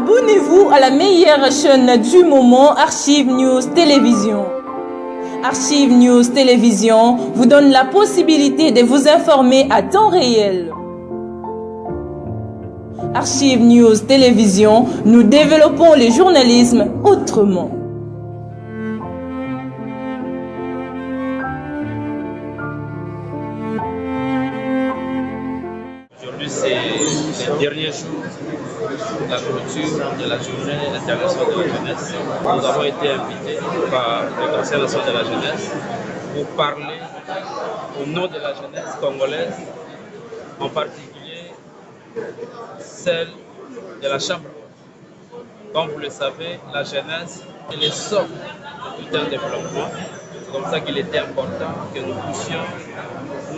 Abonnez-vous à la meilleure chaîne du moment, Archive News Télévision. Archive News Télévision vous donne la possibilité de vous informer à temps réel. Archive News Télévision, nous développons le journalisme autrement. Aujourd'hui, c'est le dernier jour de la clôture de la Journée internationale de la jeunesse. Nous avons été invités par le Conseil national de la jeunesse pour parler au nom de la jeunesse congolaise, en particulier celle de la Chambre. Comme vous le savez, la jeunesse est le socle de tout un développement. C'est comme ça qu'il était important que nous puissions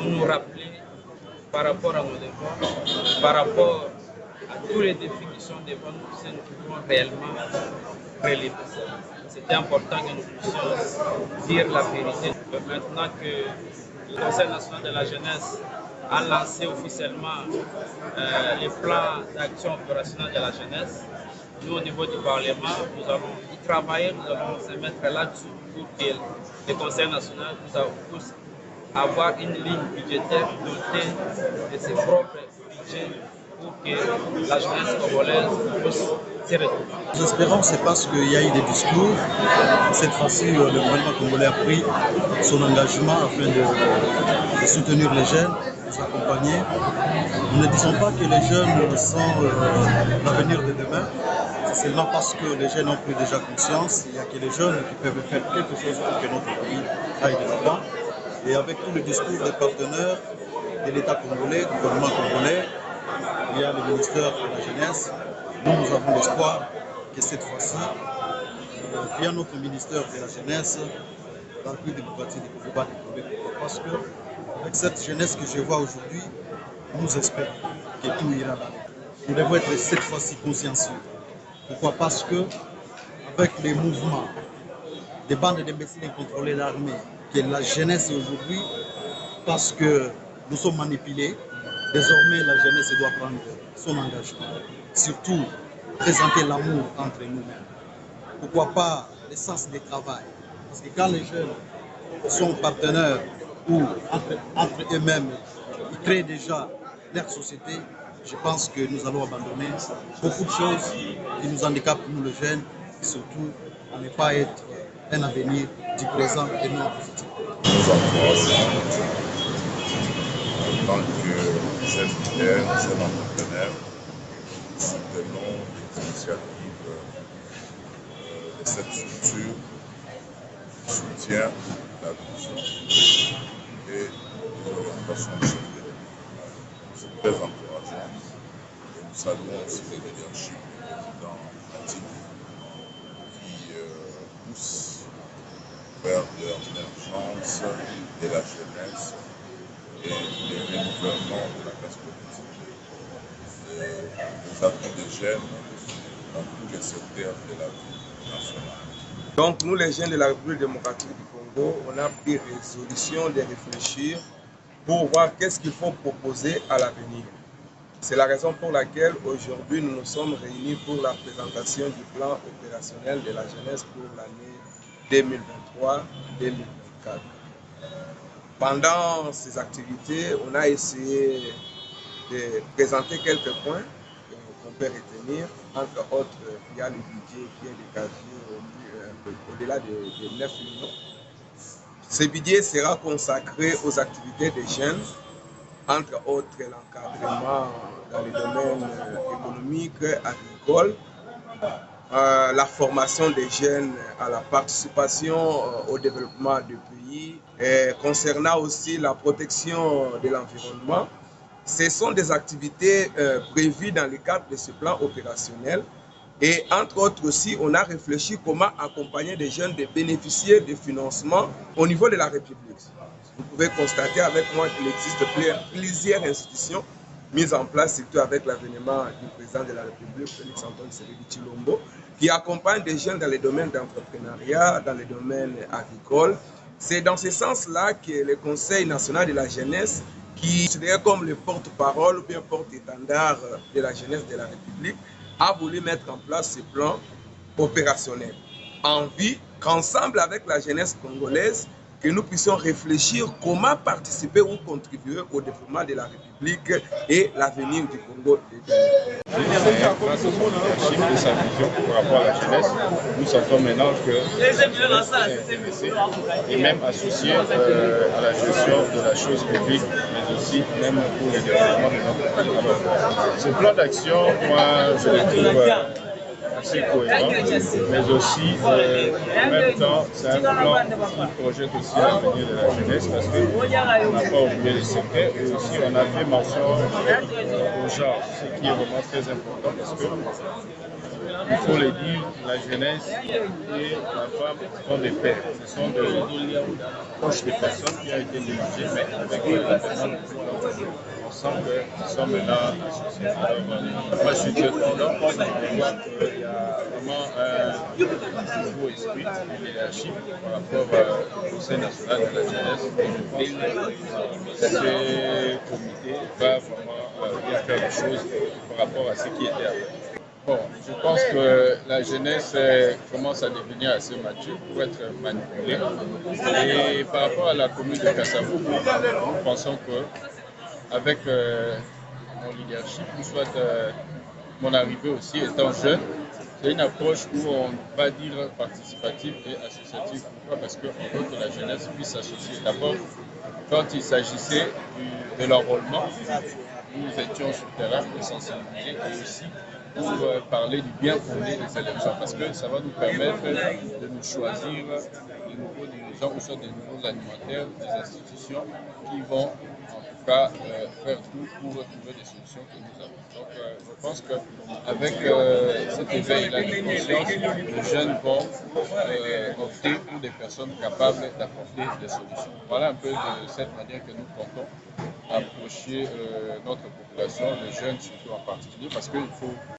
nous rappeler par rapport à nos devoirs, par rapport à tous les défis qui sont devant nous, si nous pouvons réellement relever ça. C'était important que nous puissions dire la vérité. Maintenant que le Conseil national de la jeunesse a lancé officiellement les plans d'action opérationnelle de la jeunesse, nous, au niveau du Parlement, nous allons y travailler, nous allons se mettre là-dessus pour que le Conseil national puisse avoir une ligne budgétaire dotée de ses propres budgets pour que la jeunesse congolaise puisse se retrouver. Nous espérons, c'est parce qu'il y a eu des discours. Cette fois-ci, le gouvernement congolais a pris son engagement afin de soutenir les jeunes, de les accompagner. Nous ne disons pas que les jeunes sont l'avenir de demain. C'est seulement parce que les jeunes ont pris déjà conscience. Il n'y a que les jeunes qui peuvent faire quelque chose pour que notre pays aille de l'avant. Et avec tout le discours des partenaires de l'État congolais, du gouvernement congolais, il y a le ministère de la Jeunesse. Nous avons l'espoir que cette fois-ci, via notre ministère de la Jeunesse, dans le pays démocratique du Congo, parce que avec cette jeunesse que je vois aujourd'hui, nous espérons que tout ira bien. Nous devons être cette fois-ci consciencieux. Pourquoi? Parce que avec les mouvements des bandes d'imbéciles qui contrôlent l'armée, que la jeunesse aujourd'hui, parce que nous sommes manipulés, désormais la jeunesse doit prendre son engagement. Surtout, présenter l'amour entre nous-mêmes. Pourquoi pas le sens du travail? Parce que quand les jeunes sont partenaires ou entre eux-mêmes, ils créent déjà leur société, je pense que nous allons abandonner beaucoup de choses qui nous handicapent, nous les jeunes, et surtout à ne pas être un avenir du présent et non du futur. Nous encourageons en tant que jeunes leaders, jeunes entrepreneurs, soutenons les initiatives de cette structure qui soutient la vision et l'orientation de cette développement. C'est très encourageant et nous saluons aussi le leadership du président Matique qui pousse vers l'émergence de la jeunesse et le renouvellement de la classe politique, les atouts des jeunes dans tous les secteurs de la vie nationale. Donc nous les jeunes de la République démocratique du Congo, on a pris résolution de réfléchir pour voir qu'est-ce qu'il faut proposer à l'avenir. C'est la raison pour laquelle aujourd'hui nous nous sommes réunis pour la présentation du plan opérationnel de la jeunesse pour l'année 2023-2024. Pendant ces activités, on a essayé de présenter quelques points qu'on peut retenir. Entre autres, il y a le budget qui est dégagé au-delà de 9 millions. Ce budget sera consacré aux activités des jeunes, entre autres l'encadrement dans les domaines économiques, agricoles, la formation des jeunes à la participation au développement du pays, et concernant aussi la protection de l'environnement. Ce sont des activités prévues dans le cadre de ce plan opérationnel. Et entre autres aussi, on a réfléchi comment accompagner des jeunes de bénéficier de financement au niveau de la République. Vous pouvez constater avec moi qu'il existe plusieurs institutions mises en place, surtout avec l'avènement du président de la République, Félix-Antoine Tshisekedi Tshilombo, qui accompagne des jeunes dans les domaines d'entrepreneuriat, dans les domaines agricoles. C'est dans ce sens-là que le Conseil national de la jeunesse, qui est considéré comme le porte-parole ou bien porte-étendard de la jeunesse de la République, a voulu mettre en place ce plan opérationnel. Envie qu'ensemble avec la jeunesse congolaise, que nous puissions réfléchir comment participer ou contribuer au développement de la République et l'avenir du Congo. Grâce de sa vision par rapport à la jeunesse, nous sentons maintenant que la jeunesse est intéressée et même associée à la gestion de la chose publique, mais aussi même pour le développement de notre pays. Alors, ce plan d'action, moi, je le trouve assez cohérent, mais aussi en même temps, c'est un plan qui projette aussi l'avenir de la jeunesse parce qu'on n'a pas oublié le secteur et aussi on a fait mention au genre, ce qui est vraiment très important parce que il faut le dire, la jeunesse et la femme sont des pères. Ce sont des proches des personnes qui ont été négligées, mais avec la personne on sent qu'ils sont maintenant associés. Alors, moi, je suis très content de voir qu'il y a vraiment un nouveau esprit de leadership par rapport au Conseil national de la jeunesse. Et je pense que ce comité va vraiment bien faire les choses par rapport à ce qui était avant. Bon, je pense que la jeunesse commence à devenir assez mature pour être manipulée. Et par rapport à la commune de Kasavubu, nous pensons que avec mon leadership, ou soit mon arrivée aussi étant jeune, c'est une approche où on va dire participative et associative. Pourquoi? Parce qu'on veut que la jeunesse puisse s'associer. D'abord, quand il s'agissait de l'enrôlement, nous étions sur le terrain de sensibiliser et aussi pour parler du bien fondé des élections parce que ça va nous permettre de nous choisir de nouveaux dirigeants ou soit de nouveaux animateurs des institutions qui vont en tout cas faire tout pour trouver des solutions que nous avons. Donc je pense qu'avec cet éveil-là de conscience, les jeunes vont opter pour des personnes capables d'apporter des solutions. Voilà un peu de cette manière que nous comptons approcher notre population, les jeunes surtout en particulier, parce qu'il faut